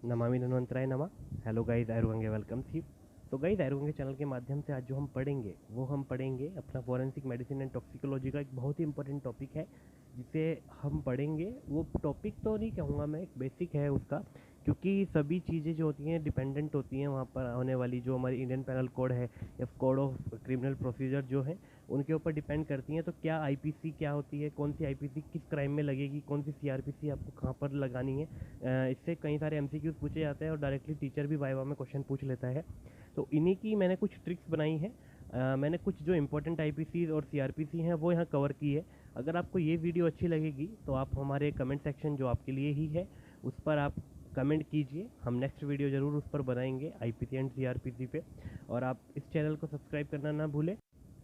नमामि धन्वंतराय नमः। Hello guys, आयुर्वेंगे welcome थी। तो गाइस, आयुर्वेंगे चैनल के माध्यम से आज जो हम पढ़ेंगे अपना फॉरेंसिक मेडिसिन एंड टॉक्सिकोलॉजी का एक बहुत ही इंपॉर्टेंट टॉपिक है जिसे हम पढ़ेंगे। वो टॉपिक तो नहीं कहूँगा मैं, एक बेसिक है उसका, क्योंकि सभी चीज़ें जो होती हैं डिपेंडेंट होती हैं वहाँ पर होने वाली जो हमारी इंडियन पैनल कोड है या कोड ऑफ क्रिमिनल प्रोसीजर जो है उनके ऊपर डिपेंड करती हैं। तो क्या आईपीसी क्या होती है, कौन सी आईपीसी किस क्राइम में लगेगी, कौन सी सीआरपीसी आपको कहाँ पर लगानी है, इससे कई सारे एमसीक्यूज पूछे जाते हैं और डायरेक्टली टीचर भी वाइवा में क्वेश्चन पूछ लेता है। तो इन्हीं की मैंने कुछ ट्रिक्स बनाई हैं। मैंने कुछ जो इंपॉर्टेंट आईपीसी और सीआरपीसी हैं वो यहाँ कवर की है। अगर आपको ये वीडियो अच्छी लगेगी तो आप हमारे कमेंट सेक्शन जो आपके लिए ही है उस पर आप कमेंट कीजिए। हम नेक्स्ट वीडियो ज़रूर उस पर बनाएंगे आईपीसी एंड सीआरपीसी पे। और आप इस चैनल को सब्सक्राइब करना ना भूलें,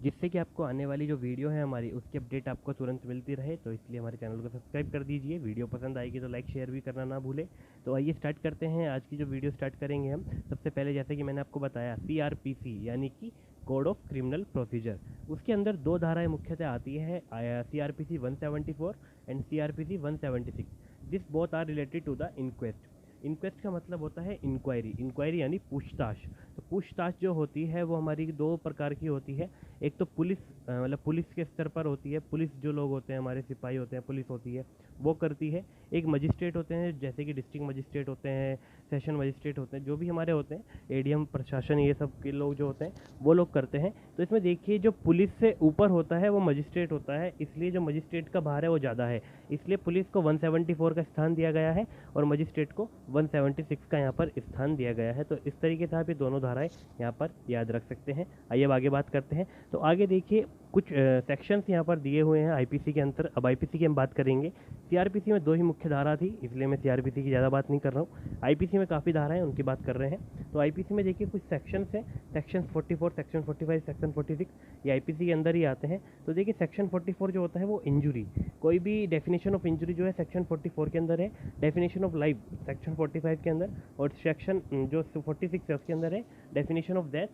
जिससे कि आपको आने वाली जो वीडियो है हमारी उसकी अपडेट आपको तुरंत मिलती रहे। तो इसलिए हमारे चैनल को सब्सक्राइब कर दीजिए। वीडियो पसंद आएगी तो लाइक शेयर भी करना ना भूलें। तो आइए स्टार्ट करते हैं आज की जो वीडियो स्टार्ट करेंगे हम। सबसे पहले जैसे कि मैंने आपको बताया सीआरपीसी यानी कि कोड ऑफ क्रिमिनल प्रोसीजर, उसके अंदर दो धाराएं मुख्यतः आती है, CrPC 174 and CrPC 176। This both are related to the inquest. Inquest का मतलब होता है इंक्वायरी, इंक्वायरी यानी पूछताछ। तो पूछताछ जो होती है वो हमारी दो प्रकार की होती है। एक तो पुलिस मतलब पुलिस के स्तर पर होती है, पुलिस जो लोग होते हैं हमारे सिपाही होते हैं, पुलिस होती है वो करती है। एक मजिस्ट्रेट होते हैं जैसे कि डिस्ट्रिक्ट मजिस्ट्रेट होते हैं, सेशन मजिस्ट्रेट होते हैं, जो भी हमारे होते हैं, एडीएम प्रशासन ये सब के लोग जो होते हैं वो लोग करते हैं। तो इसमें देखिए जो पुलिस से ऊपर होता है वो मजिस्ट्रेट होता है, इसलिए जो मजिस्ट्रेट का भार है वो ज़्यादा है, इसलिए पुलिस को 174 का स्थान दिया गया है और मजिस्ट्रेट को 176 का यहाँ पर स्थान दिया गया है। तो इस तरीके से आप ये दोनों धाराएं यहाँ पर याद रख सकते हैं। आइए अब आगे बात करते हैं। तो आगे देखिए कुछ सेक्शंस यहाँ पर दिए हुए हैं आईपीसी के अंदर। अब आईपीसी की हम बात करेंगे। सीआरपीसी में दो ही मुख्य धारा थी, इसलिए मैं सीआरपीसी की ज़्यादा बात नहीं कर रहा हूँ। आईपीसी में काफ़ी धाराएं हैं, उनकी बात कर रहे हैं। तो आईपीसी में देखिए कुछ सेक्शंस हैं, सेक्शन 44, सेक्शन 45, सेक्शन 46, ये आईपीसी के अंदर ही आते हैं। तो देखिए सेक्शन 44 जो होता है वो इंजुरी, कोई भी डेफिनेशन ऑफ इंजुरी जो है सेक्शन 44 के अंदर है, डेफिनेशन ऑफ लाइफ सेक्शन 45 के अंदर, और सेक्शन जो 46 है उसके अंदर है डेफिनेशन ऑफ डेथ,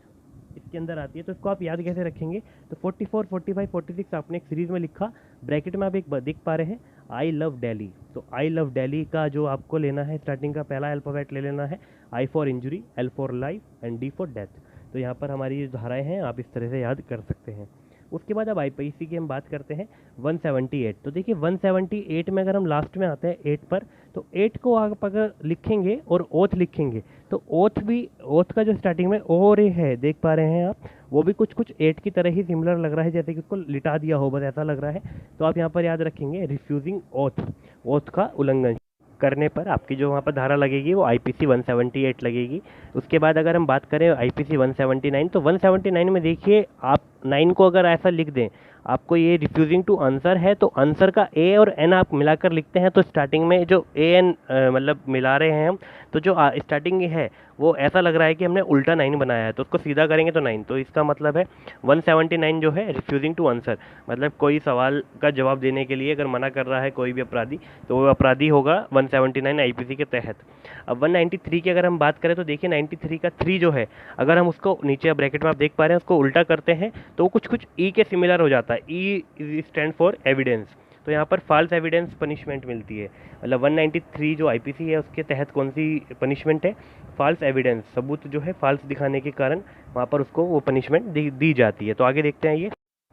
इसके अंदर आती है। तो इसको आप याद कैसे रखेंगे? तो 44, 45, 46 आपने एक सीरीज में लिखा, ब्रैकेट में आप एक देख पा रहे हैं आई लव दिल्ली। तो आई लव दिल्ली का जो आपको लेना है, स्टार्टिंग का पहला अल्फ़ाबेट ले लेना है, I for injury, L for life and D for death. तो यहाँ पर हमारी जो धाराएं हैं आप इस तरह से याद कर सकते हैं। उसके बाद अब आईपीसी की हम बात करते हैं 178। तो देखिए 178 में अगर हम लास्ट में आते हैं 8 पर, तो 8 को आप अगर लिखेंगे और ओथ लिखेंगे तो ओथ भी, ओथ का जो स्टार्टिंग में और है देख पा रहे हैं आप, वो भी कुछ कुछ 8 की तरह ही सिमिलर लग रहा है, जैसे कि उसको लिटा दिया हो, बस ऐसा लग रहा है। तो आप यहाँ पर याद रखेंगे रिफ्यूजिंग ओथ, ओथ का उल्लंघन करने पर आपकी जो वहाँ पर धारा लगेगी वो आईपीसी 178 लगेगी। उसके बाद अगर हम बात करें आईपीसी 179, तो 179 में देखिए आप 9 को अगर ऐसा लिख दें, आपको ये रिफ्यूजिंग टू आंसर है तो आंसर का ए और एन आप मिलाकर लिखते हैं। तो स्टार्टिंग में जो ए एन मतलब मिला रहे हैं हम, तो जो स्टार्टिंग है वो ऐसा लग रहा है कि हमने उल्टा 9 बनाया है, तो उसको सीधा करेंगे तो 9। तो इसका मतलब है 179 जो है रिफ्यूजिंग टू आंसर, मतलब कोई सवाल का जवाब देने के लिए अगर मना कर रहा है कोई भी अपराधी, तो वो अपराधी होगा 179 आईपीसी के तहत। अब 193 की अगर हम बात करें तो देखिए 93 का 3 जो है, अगर हम उसको नीचे ब्रैकेट में आप देख पा रहे हैं उसको उल्टा करते हैं तो वो कुछ कुछ ई के सिमिलर हो जाता है। ई स्टैंड फॉर एविडेंस, तो यहाँ पर फॉल्स एविडेंस पनिशमेंट मिलती है। मतलब 193 जो आईपीसी है उसके तहत कौन सी पनिशमेंट है? फॉल्स एविडेंस, सबूत जो है फॉल्स दिखाने के कारण वहाँ पर उसको वो पनिशमेंट दी जाती है। तो आगे देखते हैं ये।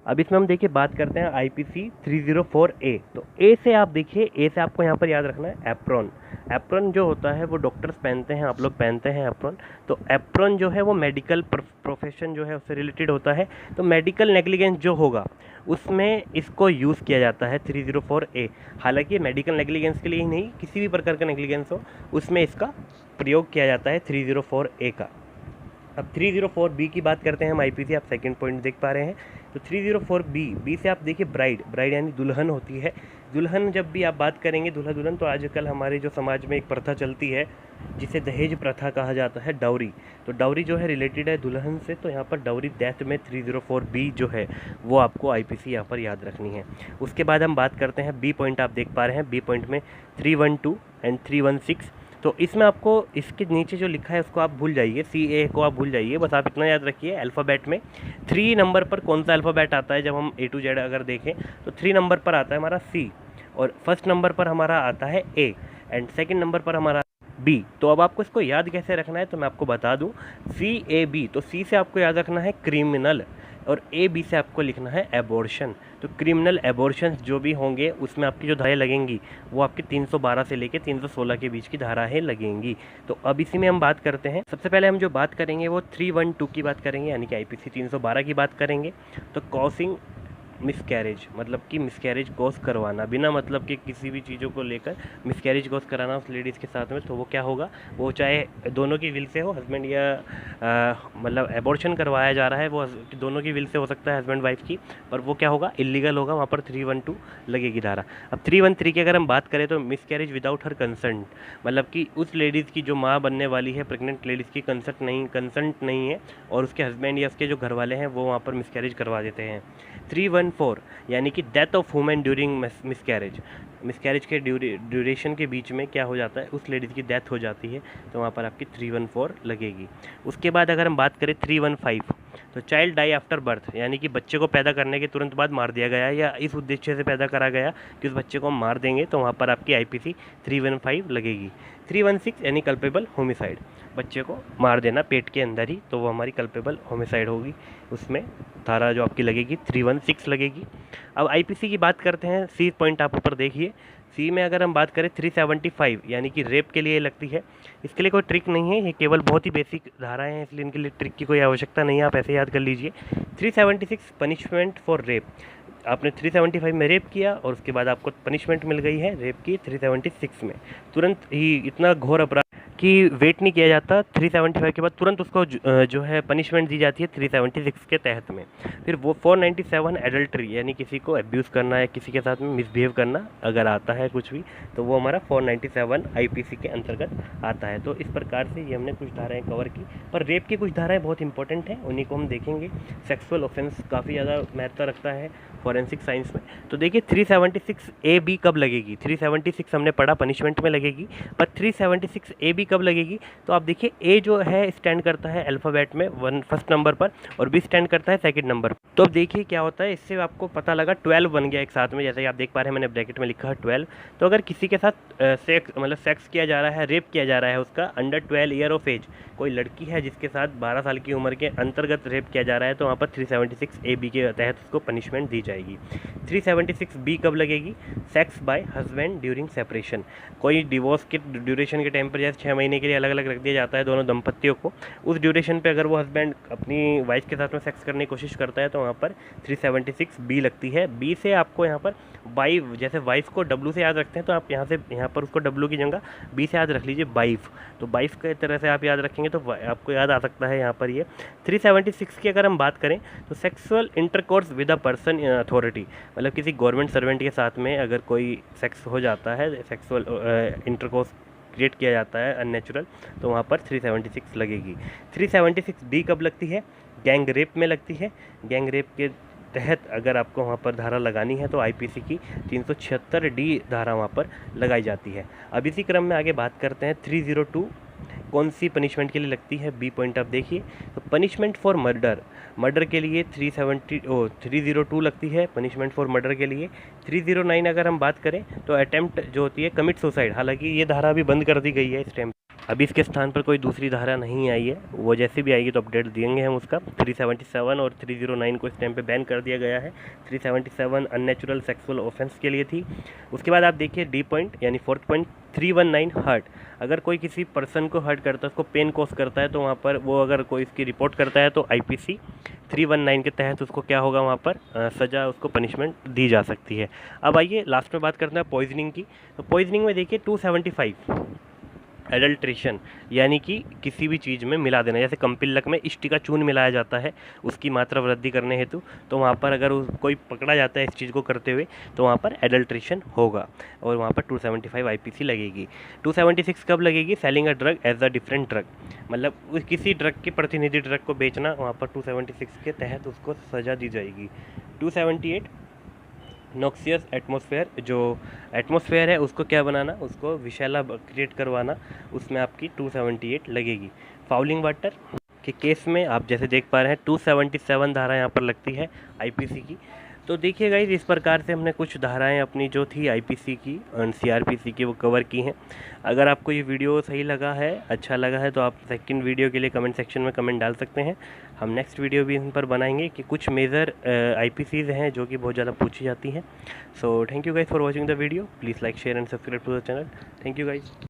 अब इसमें हम देखिए बात करते हैं आईपीसी 304A। तो ए से आप देखिए, ए से आपको यहाँ पर याद रखना है एप्रॉन। एप्रॉन जो होता है वो डॉक्टर्स पहनते हैं, आप लोग पहनते हैं एप्रॉन। तो एप्रॉन जो है वो मेडिकल प्रोफेशन जो है उससे रिलेटेड होता है। तो मेडिकल नेग्लिजेंस जो होगा उसमें इसको यूज़ किया जाता है 304A। हालांकि मेडिकल नेग्लिजेंस के लिए ही नहीं, किसी भी प्रकार का नेग्लिजेंस हो उसमें इसका प्रयोग किया जाता है 304A का। अब 304B की बात करते हैं हम आईपीसी, आप सेकंड पॉइंट देख पा रहे हैं। तो 304B से आप देखिए ब्राइड, ब्राइड यानी दुल्हन होती है। दुल्हन जब भी आप बात करेंगे दूल्हा दुल्हन, तो आजकल हमारे जो समाज में एक प्रथा चलती है जिसे दहेज प्रथा कहा जाता है, डाउरी। तो डाउरी जो है रिलेटेड है दुल्हन से, तो यहाँ पर डाउरी डेथ में 304B जो है वो आपको आईपीसी यहाँ पर याद रखनी है। उसके बाद हम बात करते हैं बी पॉइंट, आप देख पा रहे हैं बी पॉइंट में 312 एंड 316। तो इसमें आपको इसके नीचे जो लिखा है उसको आप भूल जाइए, CA को आप भूल जाइए, बस आप इतना याद रखिए अल्फ़ाबेट में 3 नंबर पर कौन सा अल्फ़ाबेट आता है। जब हम A to Z अगर देखें तो 3 नंबर पर आता है हमारा C, और फर्स्ट नंबर पर हमारा आता है A, एंड सेकंड नंबर पर हमारा बी। तो अब आपको इसको याद कैसे रखना है, तो मैं आपको बता दूं, CAB, तो C से आपको याद रखना है क्रिमिनल, और AB से आपको लिखना है एबॉर्शन। तो क्रिमिनल एबॉर्शन जो भी होंगे उसमें आपकी जो धाराएं लगेंगी वो आपकी 312 से लेके 316 के बीच की धाराएं लगेंगी। तो अब इसी में हम बात करते हैं। सबसे पहले हम जो बात करेंगे वो 312 की बात करेंगे, यानी कि IPC 312 की बात करेंगे। तो कॉसिंग मिसकैरेज, मतलब कि मिसकैरेज कॉज करवाना, बिना मतलब के किसी भी चीज़ों को लेकर मिसकैरेज कॉज कराना उस लेडीज़ के साथ में, तो वो क्या होगा, वो चाहे दोनों की विल से हो, हस्बैंड या मतलब एबॉर्शन करवाया जा रहा है वो दोनों की विल से हो सकता है, हस्बैंड वाइफ की, पर वो क्या होगा, इलीगल होगा, वहाँ पर 312 लगेगी धारा। अब 313 की अगर हम बात करें तो मिसकैरेज विदाउट हर कंसेंट, मतलब कि उस लेडीज़ की जो माँ बनने वाली है, प्रेग्नेंट लेडीज़ की कंसेंट नहीं है और उसके हस्बैंड या उसके जो घर वाले हैं वो वहाँ पर मिसकैरेज करवा देते हैं। 314 यानी कि death of women during miscarriage के ड्यूरेशन के बीच में क्या हो जाता है, उस लेडीज़ की डेथ हो जाती है, तो वहाँ पर आपकी 314 लगेगी। उसके बाद अगर हम बात करें 315, तो चाइल्ड डाई आफ्टर बर्थ, यानी कि बच्चे को पैदा करने के तुरंत बाद मार दिया गया या इस उद्देश्य से पैदा करा गया कि उस बच्चे को हम मार देंगे, तो वहाँ पर आपकी IPC 315 लगेगी। 316 यानी कल्पेबल होमिसाइड, बच्चे को मार देना पेट के अंदर ही, तो वो हमारी कल्पेबल होमिसाइड होगी, उसमें धारा जो आपकी लगेगी 316 लगेगी। अब IPC की बात करते हैं, C पॉइंट आप ऊपर देखिए, C में अगर हम बात करें 375 यानी कि रेप के लिए लगती है। इसके लिए कोई ट्रिक नहीं है, ये केवल बहुत ही बेसिक धाराएं हैं, इसलिए इनके लिए ट्रिक की कोई आवश्यकता नहीं है, आप ऐसे याद कर लीजिए। 376 पनिशमेंट फॉर रेप, आपने 375 में रेप किया और उसके बाद आपको पनिशमेंट मिल गई है रेप की 376 में, तुरंत ही इतना घोर अपराध कि वेट नहीं किया जाता, 375 के बाद तुरंत उसको जो है पनिशमेंट दी जाती है 376 के तहत में। फिर वो 497 एडल्ट्री, यानी किसी को अब्यूज़ करना या किसी के साथ में मिसबिहेव करना अगर आता है कुछ भी, तो वो हमारा 497 IPC के अंतर्गत आता है। तो इस प्रकार से ये हमने कुछ धाराएं कवर की, पर रेप की कुछ धाराएं बहुत इंपॉर्टेंट हैं, उन्हीं को हम देखेंगे। सेक्सुअल ऑफेंस काफ़ी ज़्यादा महत्व रखता है फॉरेंसिक साइंस में। तो देखिए 376 AB कब लगेगी, 376 हमने पढ़ा पनिशमेंट में लगेगी, पर 376 AB कब लगेगी, तो आप देखिए A जो है स्टैंड करता है अल्फ़ाबेट में फर्स्ट नंबर पर और B स्टैंड करता है सेकंड नंबर पर। तो अब देखिए क्या होता है, इससे आपको पता लगा 12 बन गया एक साथ में, जैसे कि आप देख पा रहे हैं मैंने ब्रैकेट में लिखा है 12। तो अगर किसी के साथ सेक्स किया जा रहा है, रेप किया जा रहा है उसका अंडर 12 ईयर ऑफ एज, कोई लड़की है जिसके साथ 12 साल की उम्र के अंतर्गत रेप किया जा रहा है, तो वहाँ पर 376 AB के तहत उसको पनिशमेंट दी जाएगी। 376 B कब लगेगी, sex bye husband during separation, कोई डिवोर्स के ड्यूरेशन के टाइम पर जैसे 6 महीने के लिए अलग अलग रख दिया जाता है दोनों दंपतियों को, उस ड्यूरेशन पे अगर वो हस्बैंड अपनी वाइफ के साथ में सेक्स करने की कोशिश करता है, तो वहाँ पर 376 B लगती है। B से आपको यहाँ पर वाइफ, जैसे वाइफ को W से याद रखते हैं, तो आप यहाँ पर उसको W की जगह B से याद रख लीजिए वाइफ, तो वाइफ के तरह से आप याद रखेंगे तो आपको याद आ सकता है यहाँ पर ये। 376 की अगर हम बात करें तो sexual intercourse with a person in authority, मतलब किसी गवर्नमेंट सर्वेंट के साथ में अगर कोई सेक्स हो जाता है, सेक्सुअल इंटरकोर्स क्रिएट किया जाता है अननेचुरल, तो वहाँ पर 376 लगेगी। 376 D कब लगती है, गैंग रेप में लगती है। गैंग रेप के तहत अगर आपको वहाँ पर धारा लगानी है तो IPC की 376 D धारा वहाँ पर लगाई जाती है। अब इसी क्रम में आगे बात करते हैं 302 कौन सी पनिशमेंट के लिए लगती है, B पॉइंट आप देखिए, तो पनिशमेंट फॉर मर्डर के लिए 302 लगती है पनिशमेंट फॉर मर्डर के लिए। 309 अगर हम बात करें तो अटेम्प्ट जो होती है कमिट सुसाइड, हालांकि ये धारा अभी बंद कर दी गई है इस टाइम, अभी इसके स्थान पर कोई दूसरी धारा नहीं आई है, वो जैसे भी आएगी तो अपडेट देंगे हम उसका। 377 और 309 को इस टाइम पे बैन कर दिया गया है। 377 अननेचुरल सेक्सुअल ऑफेंस के लिए थी। उसके बाद आप देखिए D पॉइंट यानी 4th पॉइंट 319 हर्ट, अगर कोई किसी पर्सन को हर्ट करता है, उसको पेन कॉज करता है, तो वहाँ पर वो अगर कोई इसकी रिपोर्ट करता है तो IPC 319 के तहत उसको क्या होगा, वहाँ पर सज़ा, उसको पनिशमेंट दी जा सकती है। अब आइए लास्ट में बात करते हैं पॉइजनिंग की। तो पॉइजनिंग में देखिए 275 एडल्ट्रेशन, यानी कि किसी भी चीज़ में मिला देना, जैसे कम्पिल्लक में इष्टि का चून मिलाया जाता है उसकी मात्रा वृद्धि करने हेतु, तो वहाँ पर अगर कोई पकड़ा जाता है इस चीज़ को करते हुए तो वहाँ पर एडल्ट्रेशन होगा और वहाँ पर 275 IPC लगेगी। 276 कब लगेगी, selling a drug as a different drug, मतलब किसी ड्रग के प्रतिनिधि ड्रग को बेचना, वहाँ पर 276 के तहत उसको सज़ा दी जाएगी। 278 नॉक्सियस एटमॉस्फेयर, जो एटमॉस्फेयर है उसको क्या बनाना, उसको विषैला क्रिएट करवाना, उसमें आपकी 278 लगेगी। फाउलिंग वाटर के केस में आप जैसे देख पा रहे हैं 277 धारा यहाँ पर लगती है IPC की। तो देखिए गाइस, इस प्रकार से हमने कुछ धाराएं अपनी जो थी आईपीसी की और सीआरपीसी की वो कवर की हैं। अगर आपको ये वीडियो सही लगा है, अच्छा लगा है, तो आप सेकंड वीडियो के लिए कमेंट सेक्शन में कमेंट डाल सकते हैं। हम नेक्स्ट वीडियो भी इन पर बनाएंगे कि कुछ मेजर आईपीसीज हैं जो कि बहुत ज़्यादा पूछी जाती हैं। So thank you guys for watching the video. Please like share and subscribe to the channel. Thank you guys.